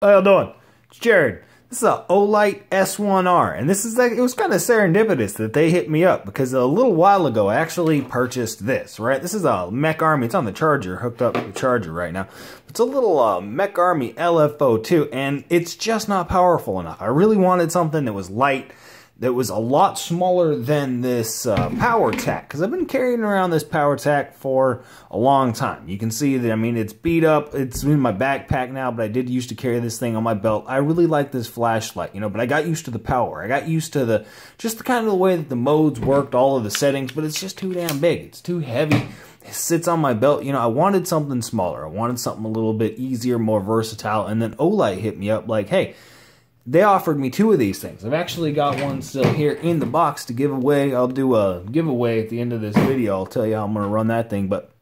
How y'all doing? It's Jared. This is a Olight S1R, and it was kind of serendipitous that they hit me up because a little while ago I actually purchased this, right? This is a Mech Army. It's on the charger, hooked up to the charger right now. It's a little Mech Army LFO2, and it's just not powerful enough. I really wanted something that was light, that was a lot smaller than this power tack, because I've been carrying around this power tack for a long time. You can see that, I mean, it's beat up, it's in my backpack now, but I did used to carry this thing on my belt. I really like this flashlight, you know, but I got used to the power. I got used to just the kind of the way that the modes worked, all of the settings, but it's just too damn big. It's too heavy. It sits on my belt. You know, I wanted something smaller. I wanted something a little bit easier, more versatile, and then Olight hit me up like, hey, they offered me 2 of these things. I've actually got one still here in the box to give away. I'll do a giveaway at the end of this video. I'll tell you how I'm going to run that thing. But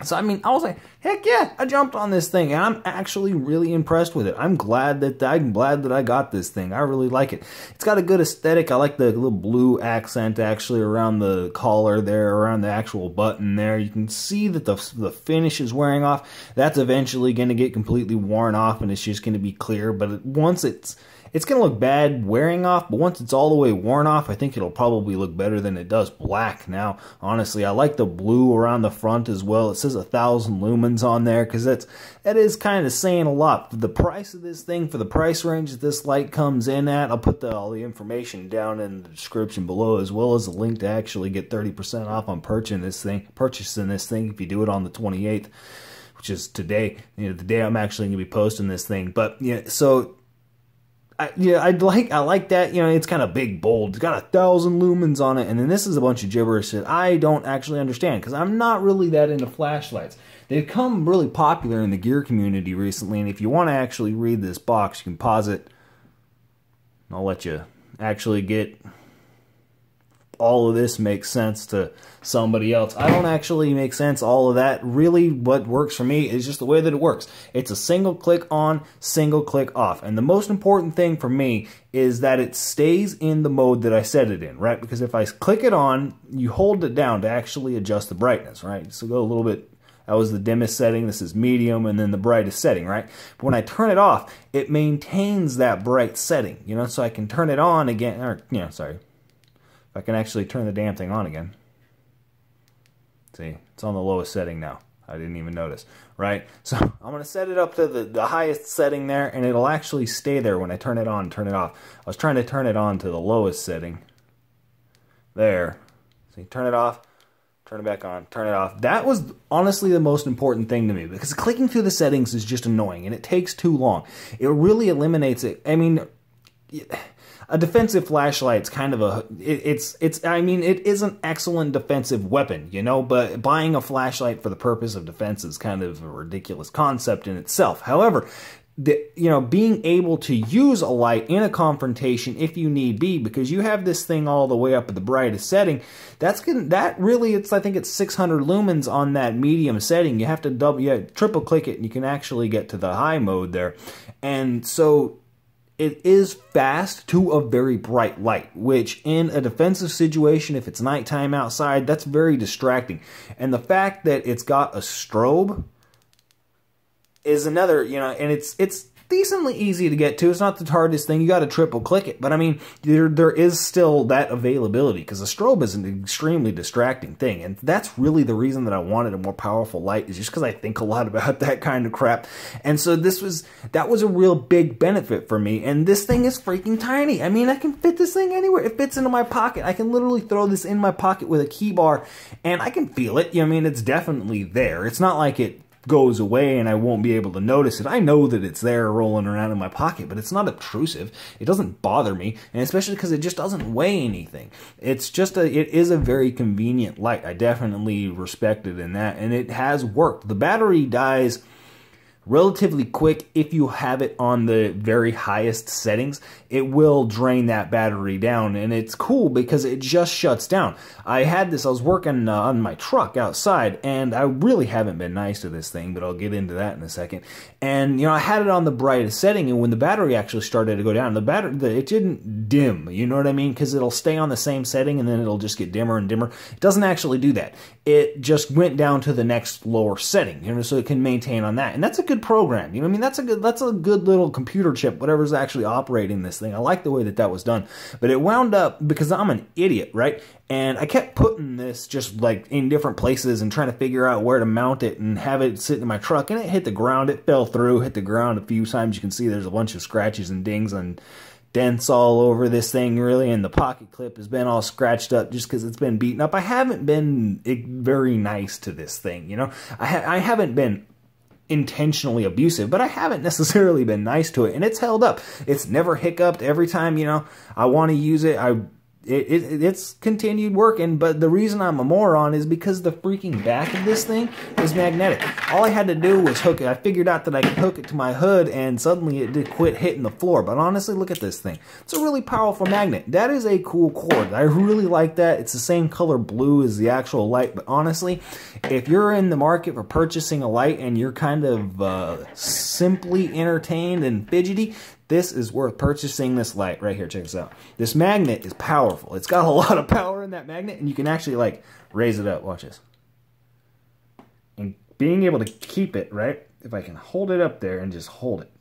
so, I mean, I was like, heck yeah, I jumped on this thing, and I'm actually really impressed with it. I'm glad that I got this thing. I really like it. It's got a good aesthetic. I like the little blue accent actually around the collar there, around the actual button there. You can see that the finish is wearing off. That's eventually going to get completely worn off, and it's just going to be clear. But once it's going to look bad wearing off, but once it's all the way worn off, I think it'll probably look better than it does black now. Honestly, I like the blue around the front as well. It says 1,000 lumens on there, because that is kind of saying a lot. For the price of this thing, for the price range that this light comes in at, I'll put all the information down in the description below, as well as a link to actually get 30% off on purchasing this thing if you do it on the 28th, which is today, you know, the day I'm actually going to be posting this thing. But yeah, so I like that, you know, it's kind of big, bold. It's got 1,000 lumens on it, and then this is a bunch of gibberish that I don't actually understand, because I'm not really that into flashlights. They've become really popular in the gear community recently, and if you want to actually read this box, you can pause it. I'll let you actually get all of this makes sense to somebody else. I don't actually make sense all of that. Really, what works for me is just the way that it works. It's a single click on, single click off. And the most important thing for me is that it stays in the mode that I set it in, right? Because if I click it on, you hold it down to actually adjust the brightness, right? So go a little bit. That was the dimmest setting. This is medium, and then the brightest setting, right? But when I turn it off, it maintains that bright setting, you know, so I can turn it on again, or, you know, sorry. If I can actually turn the damn thing on again. See, it's on the lowest setting now. I didn't even notice, right? So I'm going to set it up to the highest setting there, and it'll actually stay there when I turn it on and turn it off. I was trying to turn it on to the lowest setting. There. See, turn it off, turn it back on, turn it off. That was honestly the most important thing to me, because clicking through the settings is just annoying, and it takes too long. It really eliminates it. I mean, a defensive flashlight's kind of I mean, it is an excellent defensive weapon, you know, but buying a flashlight for the purpose of defense is kind of a ridiculous concept in itself. However, you know, being able to use a light in a confrontation if you need be, because you have this thing all the way up at the brightest setting, I think it's 600 lumens on that medium setting. You have to triple click it, and you can actually get to the high mode there. And so it is fast to a very bright light, which in a defensive situation, if it's nighttime outside, that's very distracting. And the fact that it's got a strobe is another, you know, and it's decently easy to get to. It's not the hardest thing. You got to triple click it. But I mean, there is still that availability, because a strobe is an extremely distracting thing. And that's really the reason that I wanted a more powerful light, is just because I think a lot about that kind of crap. And so that was a real big benefit for me. And this thing is freaking tiny. I mean, I can fit this thing anywhere. It fits into my pocket. I can literally throw this in my pocket with a key bar, and I can feel it. I mean, it's definitely there. It's not like it goes away and I won't be able to notice it. I know that it's there rolling around in my pocket, but it's not obtrusive. It doesn't bother me, and especially because it just doesn't weigh anything. It is a very convenient light. I definitely respect it in that, and it has worked. The battery dies relatively quick if you have it on the very highest settings. It will drain that battery down, and it's cool because it just shuts down. I was working on my truck outside, and I really haven't been nice to this thing, but I'll get into that in a second. And, you know, I had it on the brightest setting, and when the battery actually started to go down, it didn't dim, you know what I mean? Because it'll stay on the same setting, and then it'll just get dimmer and dimmer. It doesn't actually do that. It just went down to the next lower setting, you know, so it can maintain on that. And that's a good program. You know what I mean? That's a good little computer chip, whatever's actually operating this thing. I like the way that that was done. But it wound up, because I'm an idiot, right? And I kept putting this just like in different places and trying to figure out where to mount it and have it sit in my truck. And it hit the ground. It fell through, hit the ground a few times. You can see there's a bunch of scratches and dings and dents all over this thing, really. And the pocket clip has been all scratched up just because it's been beaten up. I haven't been very nice to this thing, you know. I haven't been intentionally abusive, but I haven't necessarily been nice to it, and it's held up. It's never hiccuped. Every time, you know, I want to use it, it's continued working. But the reason I'm a moron is because the freaking back of this thing is magnetic. All I had to do was hook it. I figured out that I could hook it to my hood, and suddenly it did quit hitting the floor. But honestly, look at this thing. It's a really powerful magnet. That is a cool cord. I really like that. It's the same color blue as the actual light. But honestly, if you're in the market for purchasing a light and you're kind of simply entertained and fidgety, this is worth purchasing. This light right here. Check this out. This magnet is powerful. It's got a lot of power in that magnet, and you can actually like raise it up. Watch this. And being able to keep it, right? If I can hold it up there and just hold it.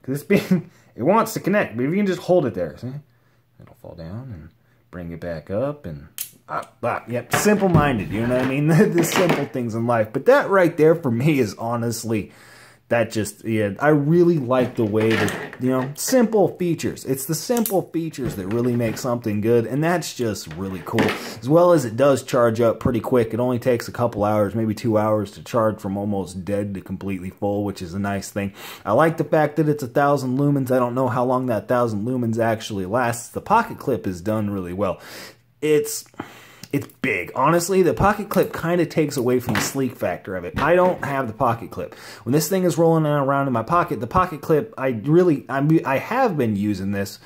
Because it wants to connect, but if you can just hold it there, see? It'll fall down and bring it back up and yep, simple-minded, you know what I mean? The simple things in life. But that right there for me is honestly, that just, yeah, I really like the way that, you know, simple features. It's the simple features that really make something good, and that's just really cool. As well as it does charge up pretty quick. It only takes a couple hours, maybe 2 hours to charge from almost dead to completely full, which is a nice thing. I like the fact that it's 1,000 lumens. I don't know how long that 1,000 lumens actually lasts. The pocket clip is done really well. It's big. Honestly, the pocket clip kind of takes away from the sleek factor of it. I don't have the pocket clip. When this thing is rolling around in my pocket, the pocket clip, I have been using this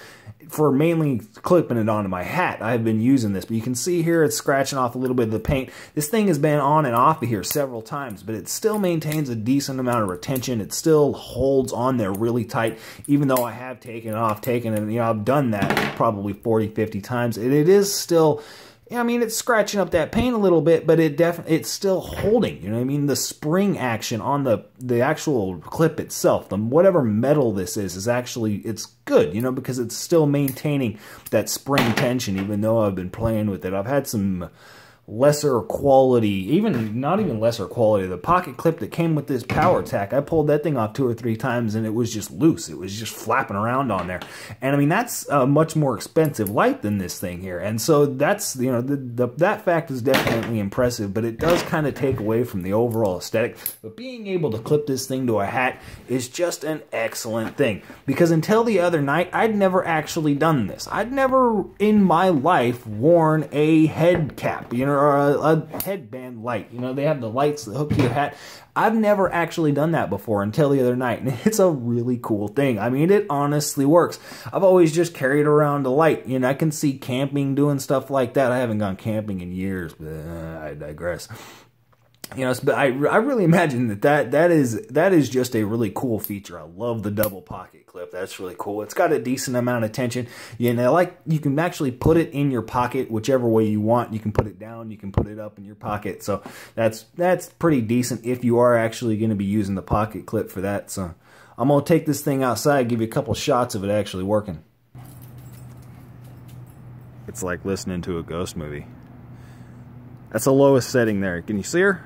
for mainly clipping it onto my hat. I've been using this, but you can see here it's scratching off a little bit of the paint. This thing has been on and off of here several times, but it still maintains a decent amount of retention. It still holds on there really tight, even though I have taken it off, you know, I've done that probably 40, 50 times. It is still, I mean, it's scratching up that paint a little bit, but it's still holding, you know what I mean? The spring action on the actual clip itself, whatever metal this is actually, it's good, you know, because it's still maintaining that spring tension, even though I've been playing with it. I've had some lesser quality, not even lesser quality. The pocket clip that came with this power tack, I pulled that thing off 2 or 3 times and it was just loose. It was just flapping around on there. And I mean, that's a much more expensive light than this thing here. And so that's, you know, that fact is definitely impressive, but it does kind of take away from the overall aesthetic. But being able to clip this thing to a hat is just an excellent thing, because until the other night, I'd never actually done this. I'd never in my life worn a head cap, you know, or a headband light. You know, they have the lights that hook to your hat. I've never actually done that before until the other night, and it's a really cool thing. I mean, it honestly works. I've always just carried around a light. You know, I can see camping doing stuff like that. I haven't gone camping in years, but I digress. You know, but I really imagine that is just a really cool feature. I love the double pocket clip. That's really cool. It's got a decent amount of tension. You know, like you can actually put it in your pocket whichever way you want. You can put it down, you can put it up in your pocket. So that's pretty decent if you are actually going to be using the pocket clip for that. So I'm going to take this thing outside, give you a couple shots of it actually working. It's like listening to a ghost movie. That's the lowest setting there. Can you see her?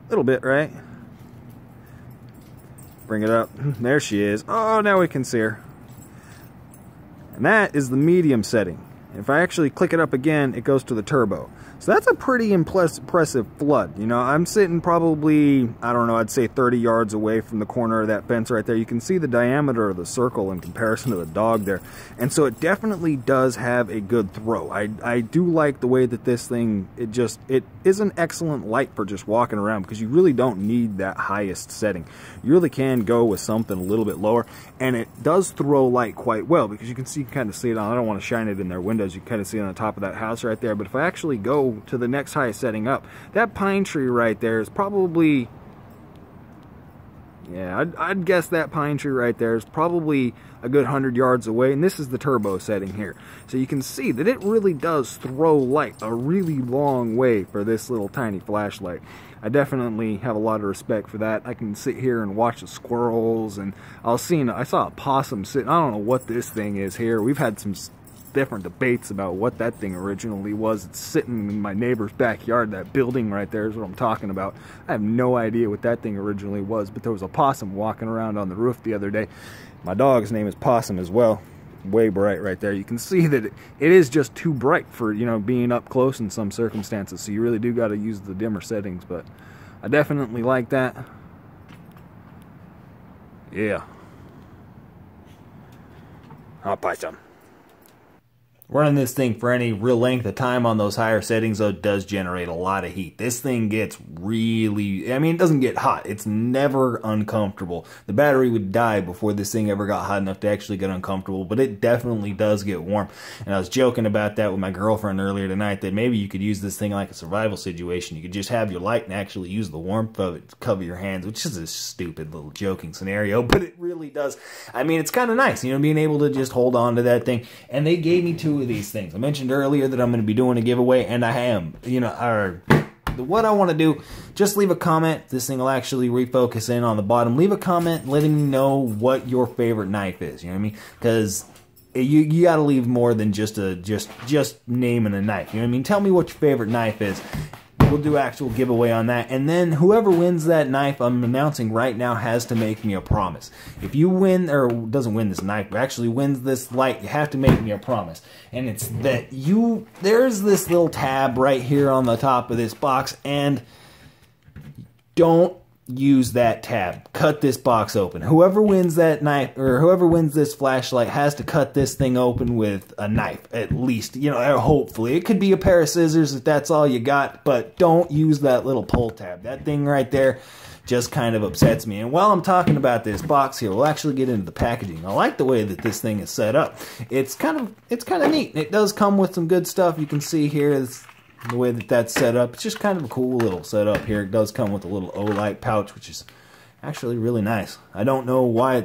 Little bit, right? Bring it up. There she is. Oh, now we can see her. And that is the medium setting. If I actually click it up again, it goes to the turbo. So that's a pretty impressive flood. You know, I'm sitting probably, I don't know, I'd say 30 yards away from the corner of that fence right there. You can see the diameter of the circle in comparison to the dog there. And so it definitely does have a good throw. I do like the way that this thing, it is an excellent light for just walking around, because you really don't need that highest setting. You really can go with something a little bit lower, and it does throw light quite well, because you can kind of see it on, I don't want to shine it in their windows, you can kind of see it on the top of that house right there. But if I actually go to the next highest setting up, that pine tree right there is probably, Yeah, I'd guess that pine tree right there is probably a good 100 yards away, and this is the turbo setting here. So you can see that it really does throw light a really long way for this little tiny flashlight. I definitely have a lot of respect for that. I can sit here and watch the squirrels, and I saw a possum sitting. I don't know what this thing is here. We've had some different debates about what that thing originally was. It's sitting in my neighbor's backyard. That building right there is what I'm talking about. I have no idea what that thing originally was, but there was a possum walking around on the roof the other day. My dog's name is Possum as well. Way bright right there. You can see that it is just too bright for, you know, being up close in some circumstances, so you really do got to use the dimmer settings, but I definitely like that. Yeah. I'll buy some. Running this thing for any real length of time on those higher settings, though, does generate a lot of heat. This thing gets really, I mean, it doesn't get hot. It's never uncomfortable. The battery would die before this thing ever got hot enough to actually get uncomfortable, but it definitely does get warm. And I was joking about that with my girlfriend earlier tonight, that maybe you could use this thing like a survival situation. You could just have your light and actually use the warmth of it to cover your hands, which is a stupid little joking scenario, but it really does. I mean, it's kind of nice, you know, being able to just hold on to that thing. And they gave me two of these things. I mentioned earlier that I'm going to be doing a giveaway, and I am. You know, what I want to do, just leave a comment. This thing will actually refocus in on the bottom. Leave a comment letting me know what your favorite knife is. You know what I mean? Because you got to leave more than just naming a knife. You know what I mean? Tell me what your favorite knife is. We'll do actual giveaway on that, and then whoever wins that knife, I'm announcing right now, has to make me a promise. If you win, or doesn't win this knife, but actually wins this light, you have to make me a promise. And it's that there's this little tab right here on the top of this box, and don't use that tab. Cut this box open. Whoever wins that knife, or whoever wins this flashlight, has to cut this thing open with a knife, at least. You know, hopefully. It could be a pair of scissors if that's all you got, but don't use that little pull tab. That thing right there just kind of upsets me. And while I'm talking about this box here, we'll actually get into the packaging. I like the way that this thing is set up. It's kind of neat. It does come with some good stuff. You can see here the way that that's set up. It's just kind of a cool little setup here. It does come with a little Olight pouch, which is actually really nice. I don't know why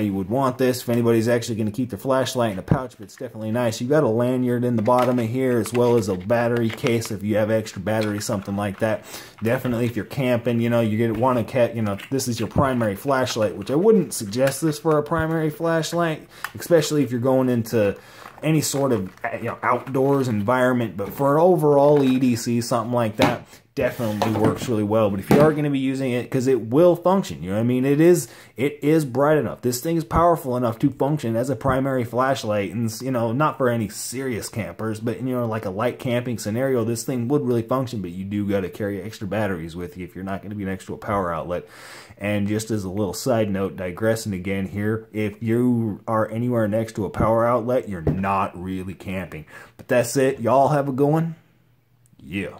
you would want this if anybody's actually going to keep their flashlight in a pouch, but it's definitely nice. You've got a lanyard in the bottom of here, as well as a battery case if you have extra battery, something like that. Definitely if you're camping, you know, you're going to want to, you know, this is your primary flashlight, which I wouldn't suggest this for a primary flashlight, especially if you're going into any sort of, you know, outdoors environment. But for an overall EDC, something like that definitely works really well. But if you are going to be using it, because it will function, you know what I mean, it is bright enough. This thing is powerful enough to function as a primary flashlight, and, you know, not for any serious campers, but, you know, like a light camping scenario, this thing would really function. But you do got to carry extra batteries with you if you're not going to be next to a power outlet. And just as a little side note, digressing again here, if you are anywhere next to a power outlet, you're not really camping. But that's it. Y'all have a good one. Yeah.